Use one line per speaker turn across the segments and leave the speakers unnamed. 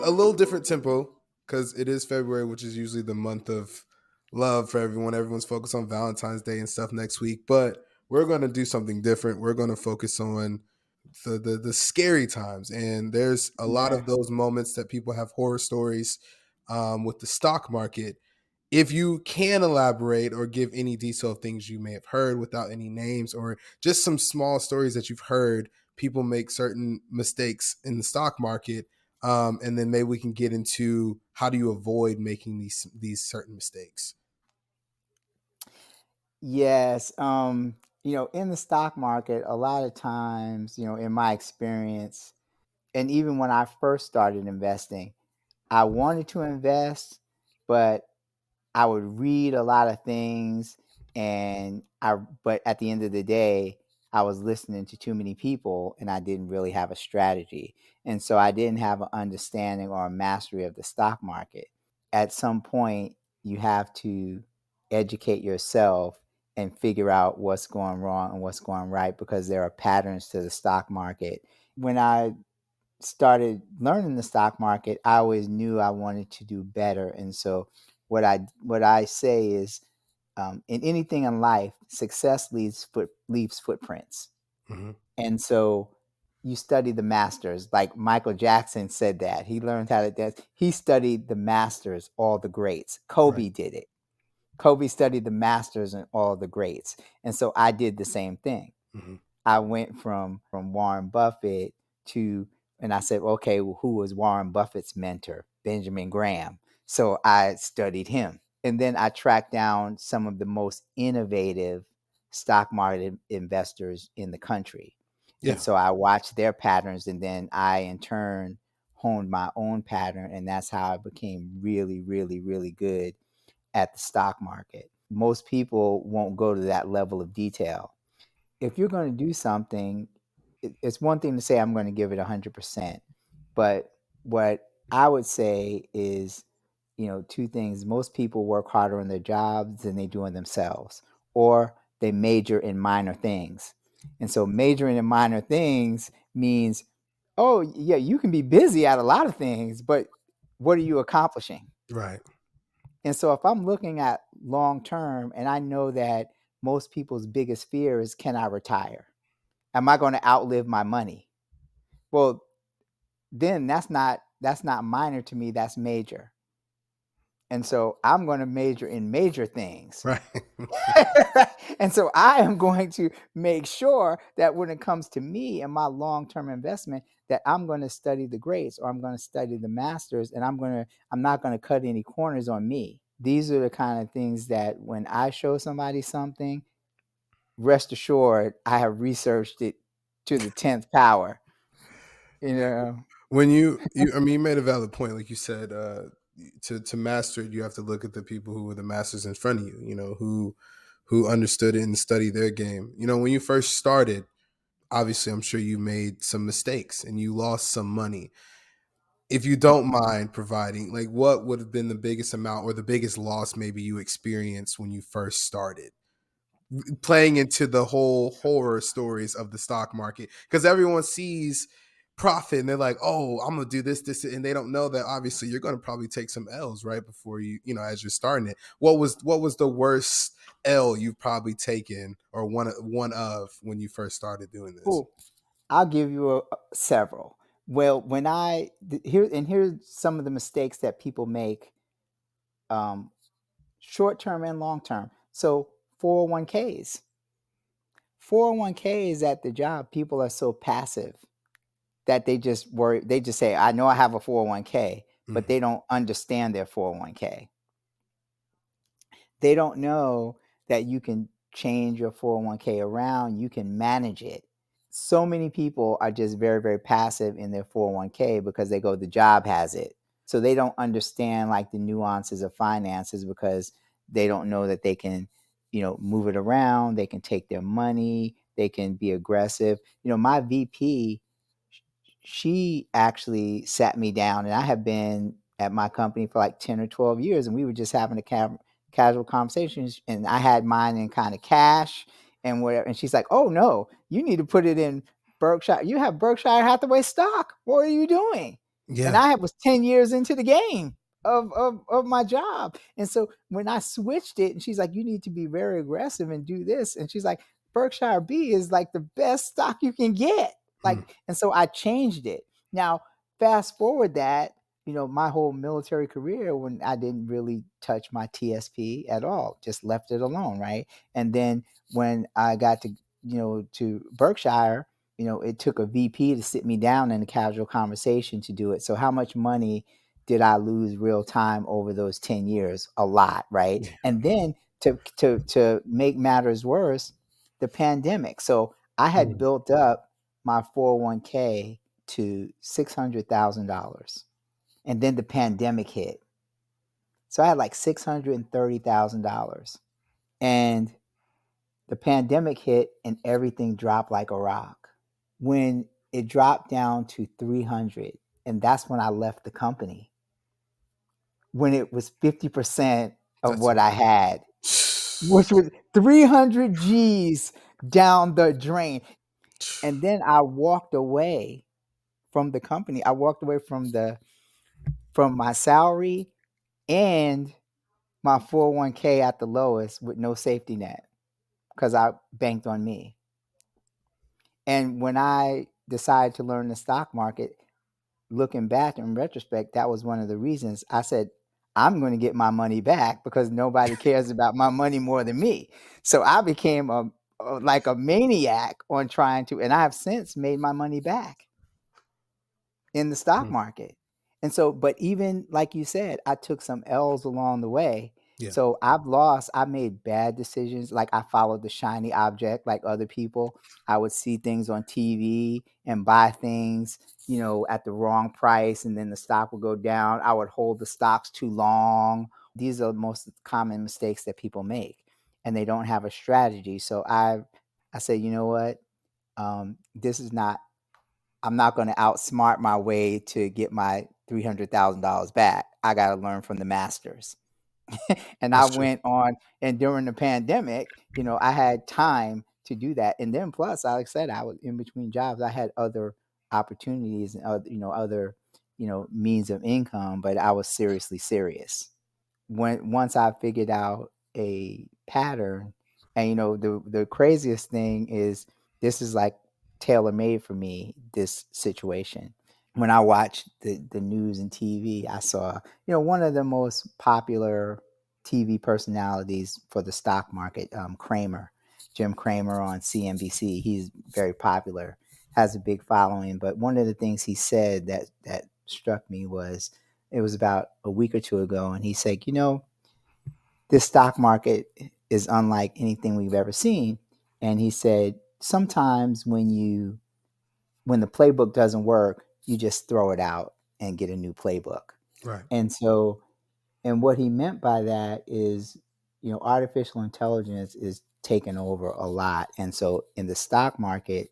a little different tempo because it is February, which is usually the month of love for everyone. Everyone's focused on Valentine's Day and stuff next week, but we're going to do something different. We're going to focus on the scary times, and there's a lot
Yeah.
of those moments that people have horror stories with the stock market. If you can elaborate or give any detail of things you may have heard without any names, or just some small stories that you've heard people make certain mistakes in the stock market, and then maybe we can get into how do you avoid making these certain mistakes.
Yes. In the stock market, a lot of times, in my experience, and even when I first started investing, I wanted to invest, but I would read a lot of things, but at the end of the day, I was listening to too many people and I didn't really have a strategy. And so I didn't have an understanding or a mastery of the stock market. At some point, you have to educate yourself and figure out what's going wrong and what's going right, because there are patterns to the stock market. When I started learning the stock market, I always knew I wanted to do better. And so what I say is, in anything in life, success leaves footprints.
Hmm.
And so you study the masters. Like Michael Jackson said that he learned how to dance. He studied the masters, all the greats.
Right.
Kobe did it. Kobe studied the masters and all the greats. And so I did the same thing.
Hmm.
I went from Warren Buffett to, and I said, okay, well, who was Warren Buffett's mentor? Benjamin Graham. So I studied him. And then I tracked down some of the most innovative stock market investors in the country. And
Yeah.
so I watched their patterns, and then I, in turn, honed my own pattern. And that's how I became really, really, really good at the stock market. Most people won't go to that level of detail. If you're going to do something, it's one thing to say, I'm going to give it 100%. But what I would say is, two things. Most people work harder on their jobs than they do on themselves, or they major in minor things. And so majoring in minor things means, oh, yeah, you can be busy at a lot of things, but what are you accomplishing?
Right.
And so if I'm looking at long term, and I know that most people's biggest fear is, can I retire? Am I going to outlive my money? Well, then that's not minor to me, that's major. And so I'm going to major in major things.
Right.
And so I am going to make sure that when it comes to me and my long-term investment, that I'm going to study the greats, or I'm going to study the masters, and I'm not going to cut any corners on me. These are the kind of things that when I show somebody something, rest assured I have researched it to the 10th power. You know.
When I mean, you made a valid point, like you said. To master it, you have to look at the people who were the masters in front of you. Who understood it and studied their game. When you first started, obviously, I'm sure you made some mistakes and you lost some money. If you don't mind providing, like, what would have been the biggest amount or the biggest loss maybe you experienced when you first started? Playing into the whole horror stories of the stock market, because everyone sees profit and they're like, oh, I'm gonna do this, and they don't know that obviously you're gonna probably take some L's right before as you're starting it. What was the worst L you've probably taken, or one of when you first started doing this?
Oh, I'll give you several. Well, when here's some of the mistakes that people make, um, short term and long term. So 401ks, 401ks at the job, people are so passive that they just worry. They just say, "I know I have a 401k," but
Mhm.
they don't understand their 401k. They don't know that you can change your 401k around. You can manage it. So many people are just very, very passive in their 401k because they go, the job has it. So they don't understand like the nuances of finances, because they don't know that they can, move it around. They can take their money. They can be aggressive. My VP, she actually sat me down, and I have been at my company for like 10 or 12 years, and we were just having a casual conversations, and I had mine in kind of cash and whatever. And she's like, "Oh no, you need to put it in Berkshire. You have Berkshire Hathaway stock. What are you doing?" And
Yeah.
I was 10 years into the game of my job. And so when I switched it, and she's like, you need to be very aggressive and do this. And she's like, Berkshire B is like the best stock you can get.
Hmm.
Like, and so I changed it. Now, fast forward that, my whole military career, when I didn't really touch my TSP at all, just left it alone, right? And then when I got to Berkshire, it took a VP to sit me down in a casual conversation to do it. So how much money did I lose real time over those 10 years? A lot, right?
Yeah.
And then to make matters worse, the pandemic. So I had
Mm.
built up my 401k to $600,000. And then the pandemic hit. So I had like $630,000. And the pandemic hit and everything dropped like a rock. When it dropped down to 300, and that's when I left the company, when it was 50% of
That's
what I had,
a
which was 300 G's down the drain. And then I walked away from the company. I walked away from my salary and my 401k at the lowest with no safety net because I banked on me. And when I decided to learn the stock market, looking back in retrospect, that was one of the reasons I said, I'm going to get my money back because nobody cares about my money more than me. So I became like a maniac on trying to, and I have since made my money back in the stock
Mm.
market. And so, but even like you said, I took some L's along the way.
Yeah.
So I made bad decisions. Like I followed the shiny object like other people. I would see things on TV and buy things, at the wrong price, and then the stock would go down. I would hold the stocks too long. These are the most common mistakes that people make, and they don't have a strategy. So I say, you know what? This is not I'm not going to outsmart my way to get my $300,000 back. I got to learn from the masters. And I
That's true.
went on, and during the pandemic, I had time to do that. And then plus, like I said, I was in between jobs. I had other opportunities and other, means of income, but I was seriously serious. Once I figured out a pattern, and the craziest thing is this is like tailor made for me, this situation. When I watched the news and TV, I saw, one of the most popular TV personalities for the stock market, Kramer, Jim Kramer on CNBC. He's very popular, has a big following. But one of the things he said that struck me was, it was about a week or two ago, and he said, this stock market is unlike anything we've ever seen. And he said, sometimes when the playbook doesn't work, you just throw it out and get a new playbook.
Right.
And so, and what he meant by that is, artificial intelligence is taking over a lot. And so in the stock market,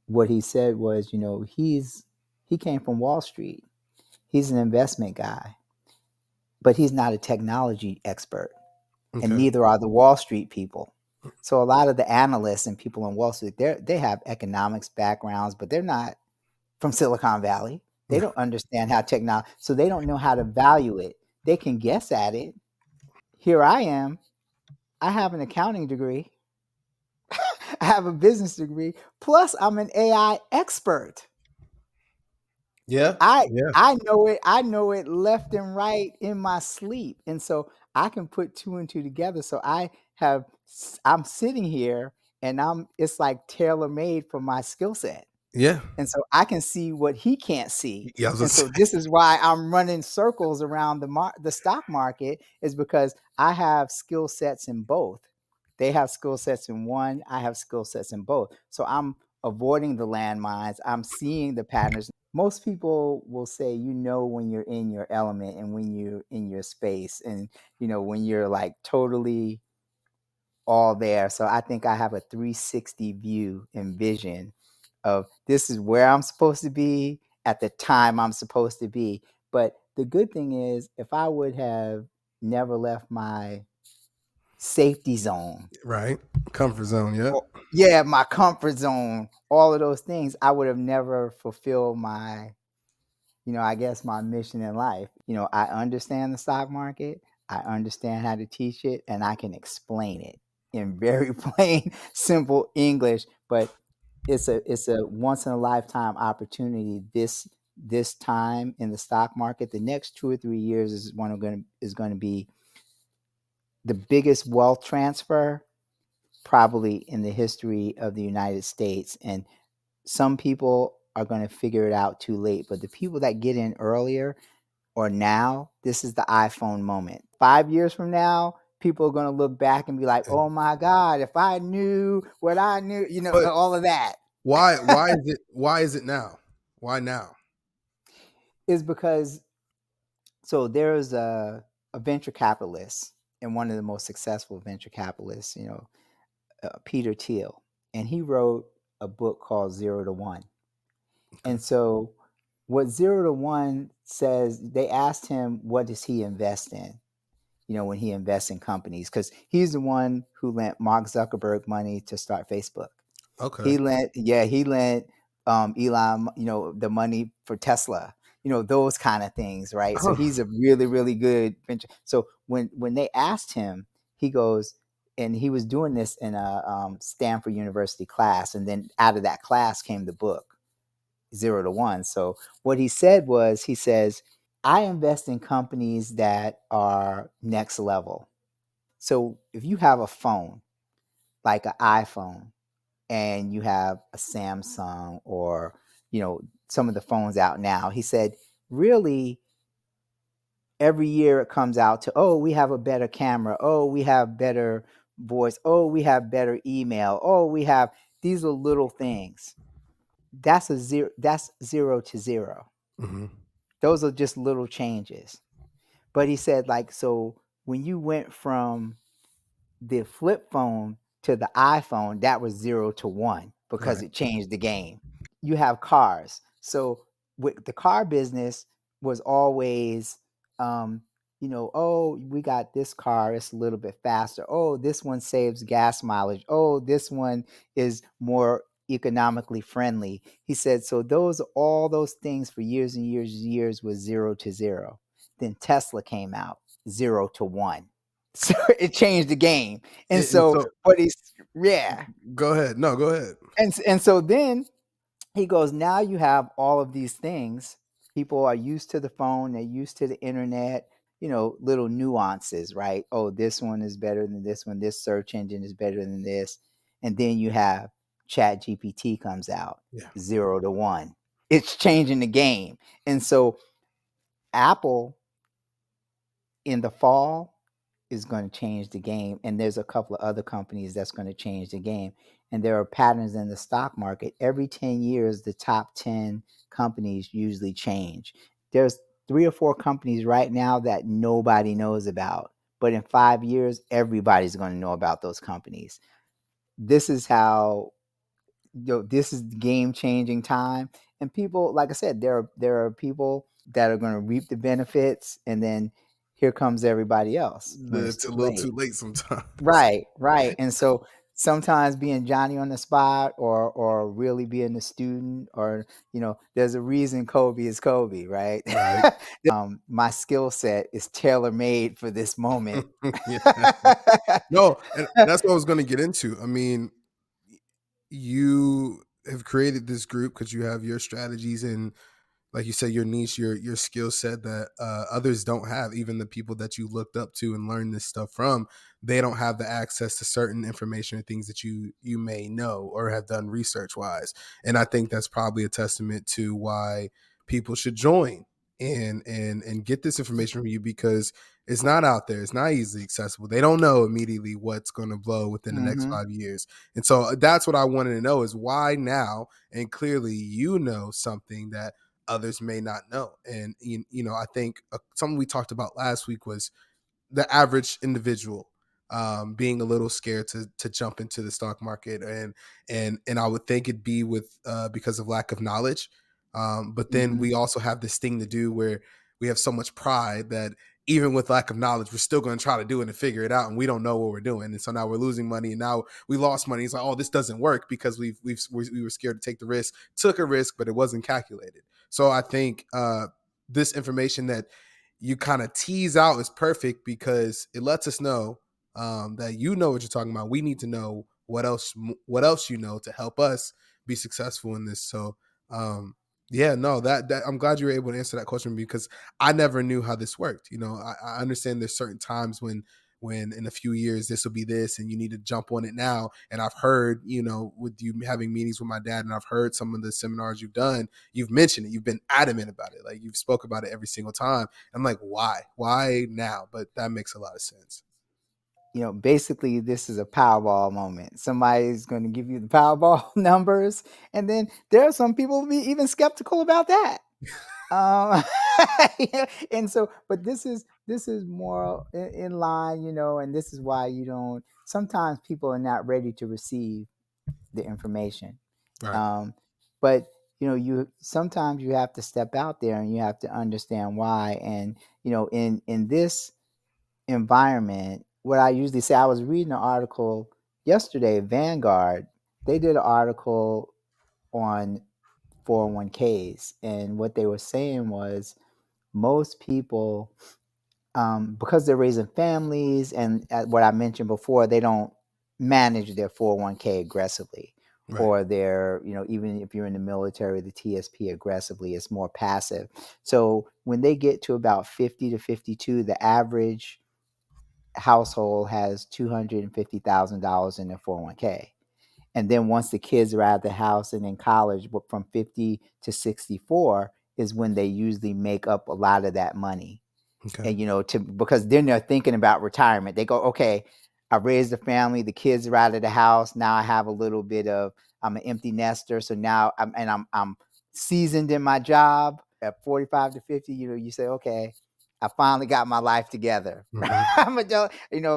what he said was, he came from Wall Street. He's an investment guy, but he's not a technology expert, and
Okay.
neither are the Wall Street people. So a lot of the analysts and people in Wall Street, they have economics backgrounds, but they're not from Silicon Valley. They
Yeah.
don't understand how technology, so they don't know how to value it. They can guess at it. Here I am. I have an accounting degree. I have a business degree. Plus, I'm an AI expert.
Yeah.
I
Yeah.
I know it. I know it left and right in my sleep, and so I can put two and two together. So I'm sitting here, and it's like tailor made for my skill set.
Yeah.
And so I can see what he can't see.
Yeah. I was gonna
And so
say.
this is why I'm running circles around the stock market, is because I have skill sets in both. They have skill sets in one, I have skill sets in both. So I'm avoiding the landmines. I'm seeing the patterns. Most people will say, when you're in your element and when you're in your space, and when you're like totally all there. So I think I have a 360 view and vision of this is where I'm supposed to be at the time I'm supposed to be. But the good thing is, if I would have never left my safety zone,
Right. Comfort zone. Yep.
yeah, my comfort zone, all of those things, I would have never fulfilled my I guess my mission in life, I understand the stock market, I understand how to teach it, and I can explain it in very plain, simple English. But it's a once in a lifetime opportunity. This time in the stock market, the next 2 or 3 years is going to be the biggest wealth transfer probably in the history of the United States. And some people are going to figure it out too late, but the people that get in earlier or now, this is the iPhone moment. 5 years from now, people are going to look back and be like, oh my God, if I knew what I knew,
But
all of that.
why is it now? Why now?
Is because, so there's a venture capitalist, and one of the most successful venture capitalists, Peter Thiel, and he wrote a book called Zero to One.
Okay.
And so what Zero to One says, they asked him, what does he invest in? When he invests in companies, because he's the one who lent Mark Zuckerberg money to start Facebook.
Okay.
He lent Elon, the money for Tesla, those kind of things, right? So he's a really, really good venture. So when they asked him, he goes, and he was doing this in a Stanford University class, and then out of that class came the book Zero to One. So what he said was, he says, I invest in companies that are next level. So if you have a phone, like an iPhone, and you have a Samsung, or, some of the phones out now, he said, really, every year it comes out to, oh, we have a better camera. Oh, we have better voice. Oh, we have better email. Oh, these are little things. That's zero to zero.
Hmm.
Those are just little changes. But he said, like, so when you went from the flip phone to the iPhone, that was 0 to 1 because
Right.
it changed the game. You have cars. So with the car business was always, oh, we got this car, it's a little bit faster. Oh, this one saves gas mileage. Oh, this one is more economically friendly. He said, so all those things for years and years and years was 0 to 0. Then Tesla came out, 0 to 1. So it changed the game. And
And
so,
so,
but he's, yeah.
go ahead. No, go ahead.
And so then he goes, now you have all of these things. People are used to the phone, they're used to the internet, little nuances, right? Oh, this one is better than this one. This search engine is better than this. And then you have Chat GPT comes out,
Yeah.
0 to 1. It's changing the game. And so Apple in the fall is going to change the game, and there's a couple of other companies that's going to change the game. And there are patterns in the stock market. Every 10 years the top 10 companies usually change. There's 3 or 4 companies right now that nobody knows about, but in 5 years everybody's going to know about those companies. This is how, this is game changing time. And people, like I said, there are people that are going to reap the benefits, and then here comes everybody else when it's
It's a
too
little too
late.
late sometimes.
Right. And so sometimes being Johnny on the spot, or really being a student, or there's a reason Kobe is Kobe, right?
Right.
My skill set is tailor made for this moment.
Yeah. No, and that's what I was going to get into. I mean, you have created this group because you have your strategies and, like you said, your niche, your skill set that others don't have. Even the people that you looked up to and learned this stuff from, they don't have the access to certain information or things that you may know or have done research wise. And I think that's probably a testament to why people should join and get this information from you, because it's not out there. It's not easily accessible. They don't know immediately what's going to blow within the next
Hmm.
5 years. And so that's what I wanted to know, is why now? And clearly, something that others may not know. And I think something we talked about last week was the average individual being a little scared to jump into the stock market, and I would think it'd be with because of lack of knowledge. But then
Hmm.
we also have this thing to do where we have so much pride that even with lack of knowledge, we're still going to try to do it and figure it out, and we don't know what we're doing, and so now we're losing money, and now we lost money. It's like, oh, this doesn't work because we were scared to take the risk, took a risk, but it wasn't calculated. So I think this information that you kind of tease out is perfect because it lets us know that you know what you're talking about. We need to know what else you know to help us be successful in this. So yeah, no, that I'm glad you were able to answer that question because I never knew how this worked. I understand there's certain times when in a few years this will be this and you need to jump on it now. And I've heard, with you having meetings with my dad, and I've heard some of the seminars you've done, you've mentioned it, you've been adamant about it, like you've spoke about it every single time. I'm like, why now? But that makes a lot of sense.
Basically this is a Powerball moment. Somebody's going to give you the Powerball numbers, and then there are some people who be even skeptical about that. Um, and so, but this is more in line, and this is why you don't. Sometimes people are not ready to receive the information,
Right.
um, but you sometimes you have to step out there and you have to understand why. And in this environment, what I usually say, I was reading an article yesterday, Vanguard. They did an article on 401ks, and what they were saying was most people, because they're raising families, and what I mentioned before, they don't manage their 401k aggressively,
Right.
or their, even if you're in the military, the TSP aggressively, it's more passive. So when they get to about 50 to 52, the average household has $250,000 in their 401k. And then once the kids are out of the house and in college, but from 50 to 64 is when they usually make up a lot of that money.
Okay.
And because then they're thinking about retirement. They go, okay, I raised a family, the kids are out of the house, now I have a little bit of, I'm an empty nester, so now I'm seasoned in my job. At 45 to 50, you say, okay, I finally got my life together.
Hmm.
I'm adult,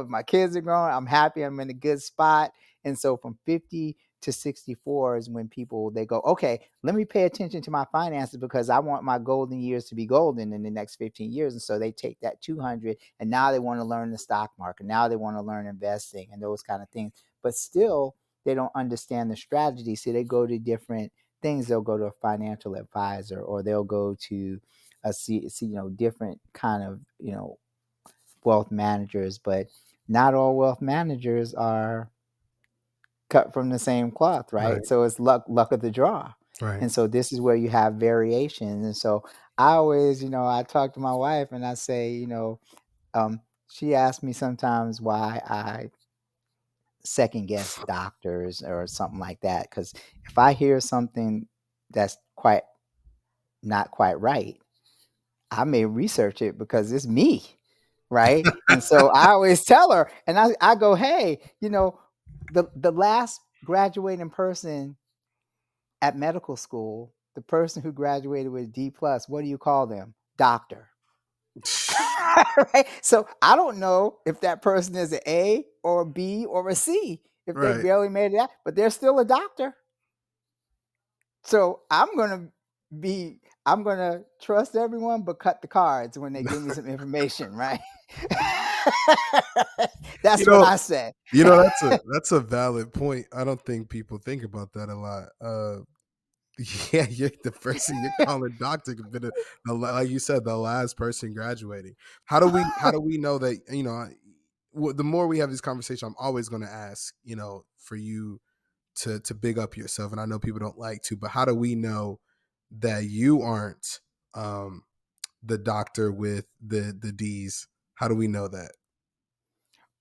my kids are growing, I'm happy, I'm in a good spot. And so from 50 to 64 is when people, they go, okay, let me pay attention to my finances because I want my golden years to be golden in the next 15 years. And so they take that 200 and now they want to learn the stock market. Now they want to learn investing and those kind of things. But still, they don't understand the strategy. So they go to different things. They'll go to a financial advisor, or they'll go to different kind of, wealth managers. But not all wealth managers are cut from the same cloth, right?
Right.
So it's luck of the draw.
Right.
And so this is where you have variations. And so I always, I talk to my wife and I say, she asks me sometimes why I second guess doctors or something like that. Because if I hear something that's quite not quite right, I may research it because it's me, right? And so I always tell her, and I go, hey, the last graduating person at medical school, the person who graduated with D plus, what do you call them? Doctor. Right? So I don't know if that person is an A or a B or a C if they
Right.
barely made it out, but they're still a doctor. So I'm gonna trust everyone but cut the cards when they give me some information, right?
you
That's what
know
I say.
that's a valid point. I don't think people think about that a lot. Yeah, you're the person you're calling doctor could be like you said, the last person graduating. How do we know that, the more we have this conversation, I'm always going to ask, for you to big up yourself. And I know people don't like to, but how do we know that you aren't um the doctor with the D's? How do we know that?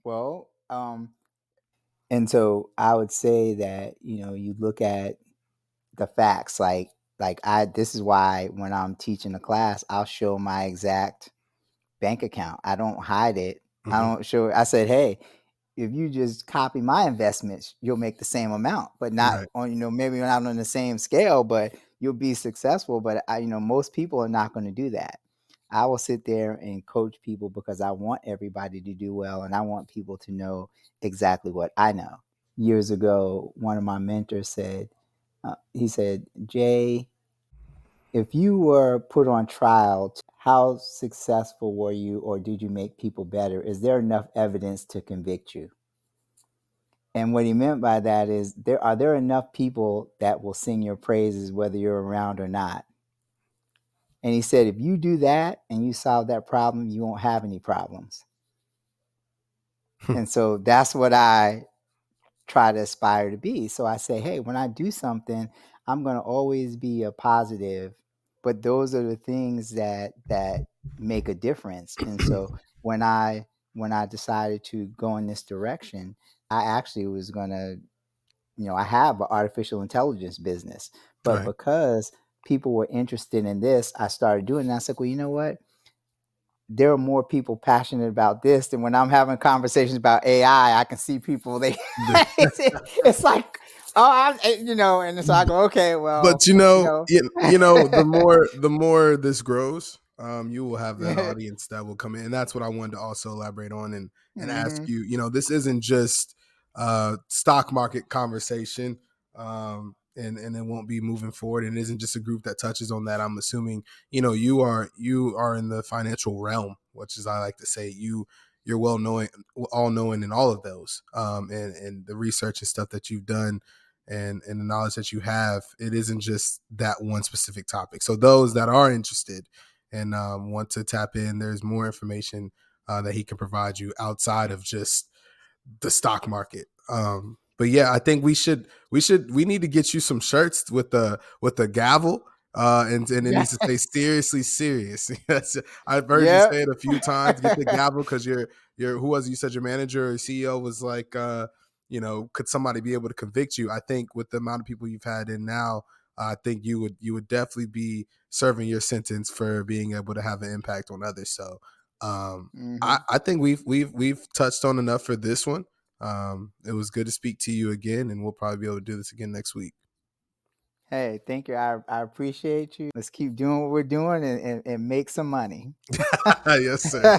Well, and so I would say that, you look at the facts, like I this is why when I'm teaching a class, I'll show my exact bank account. I don't hide it. I
Hmm.
don't show it. I said, hey, if you just copy my investments, you'll make the same amount, but not
Right.
on, maybe not on the same scale, but you'll be successful. But most people are not going to do that. I will sit there and coach people because I want everybody to do well and I want people to know exactly what I know. Years ago, one of my mentors said, he said, Jay, if you were put on trial, how successful were you, or did you make people better? Is there enough evidence to convict you? And what he meant by that is, there enough people that will sing your praises whether you're around or not? And he said, if you do that and you solve that problem, you won't have any problems. And so that's what I try to aspire to be. So I say, hey, when I do something, I'm going to always be a positive, but those are the things that make a difference. And so when I decided to go in this direction, I actually was going to, I have an artificial intelligence business, but
Right.
because people were interested in this, I started doing it. And I said, well, you know what? There are more people passionate about this than when I'm having conversations about AI. I can see people they it's like, oh, and so I go, okay, well,
But the more this grows, you will have that audience that will come in, and that's what I wanted to also elaborate on and ask
hmm
you. This isn't just stock market conversation, and it won't be moving forward. And it isn't just a group that touches on that. I'm assuming you are in the financial realm, which is I like to say you're well knowing, all knowing in all of those, and the research and stuff that you've done and the knowledge that you have, it isn't just that one specific topic. So those that are interested and want to tap in, there's more information that he can provide you outside of just the stock market. But yeah, I think we need to get you some shirts with the gavel. And it needs to say
Yes.
seriously serious. Yes, I've heard you
Yep.
say it a few times. Get the gavel because your who was it? You said your manager or CEO was like, could somebody be able to convict you? I think with the amount of people you've had in now, I think you would definitely be serving your sentence for being able to have an impact on others. So
hmm
I think we've touched on enough for this one. It was good to speak to you again, and we'll probably be able to do this again next week.
Hey, thank you. I appreciate you. Let's keep doing what we're doing and make some money.
Yes, sir.